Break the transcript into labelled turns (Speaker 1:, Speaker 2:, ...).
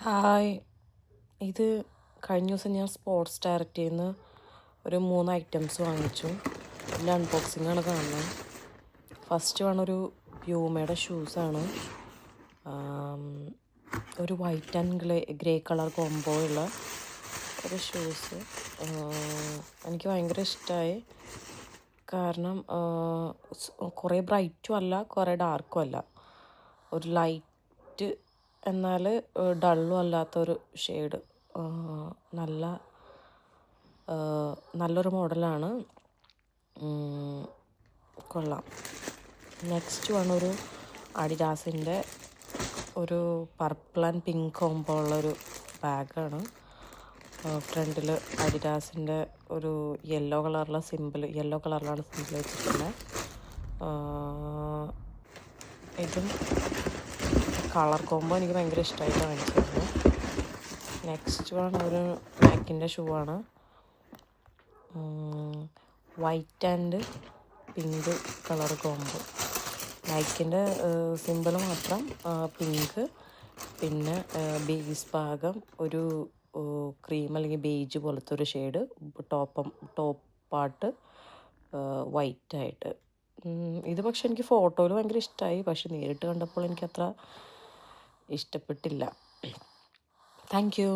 Speaker 1: Hi. ഇത് കഴിഞ്ഞ ദിവസം ഞാൻ സ്പോർട്സ് ഡയറക്റ്റിൽ നിന്ന് ഒരു 3 ഐറ്റംസ് വാങ്ങിച്ചു. ഇതിൻ്റെ അൺബോക്സിങ്ങാണ് കാണുന്നത്. ഫസ്റ്റ് ഒരു പ്യൂമയുടെ ഷൂസാണ്. ഒരു white and grey colour combo ഉള്ള ഒരു ഷൂസ്. എനിക്ക് ഭയങ്കര ഇഷ്ടമായി. കാരണം കുറേ ബ്രൈറ്റും അല്ല, കുറേ ഡാർക്കും അല്ല, ഒരു ലൈറ്റ് എന്നാൽ ഡള്ളും അല്ലാത്തൊരു ഷെയ്ഡ്. നല്ലൊരു മോഡലാണ്. കൊള്ളാം. നെക്സ്റ്റ് ഒരു അഡിഡാസിൻ്റെ ഒരു പർപ്പിൾ ആൻഡ് പിങ്ക് കോംബോ ഉള്ളൊരു ബാഗാണ്. ഫ്രണ്ടിൽ അഡിഡാസിൻ്റെ ഒരു യെല്ലോ കളറിലാണ് സിമ്പിൾ വെച്ചിട്ടുള്ളത്. ഇതും കളർ കോംബോ എനിക്ക് ഭയങ്കര ഇഷ്ടമായിട്ട് വാങ്ങിച്ചിരുന്നു. നെക്സ്റ്റ് ഒരു നൈക്കിൻ്റെ ഷൂ ആണ്. White and pink colour combo. നൈക്കിൻ്റെ സിമ്പിൾ മാത്രം പിങ്ക്, പിന്നെ ബേസ് ഭാഗം ഒരു ക്രീം അല്ലെങ്കിൽ ബേജ് പോലത്തെ ഒരു ഷെയ്ഡ്, ടോപ്പ് പാർട്ട് വൈറ്റായിട്ട്. ഇത് പക്ഷെ എനിക്ക് ഫോട്ടോയിൽ ഭയങ്കര ഇഷ്ടമായി, പക്ഷെ നേരിട്ട് കണ്ടപ്പോൾ എനിക്കത്ര ഇഷ്ടപ്പെട്ടില്ല. Thank you.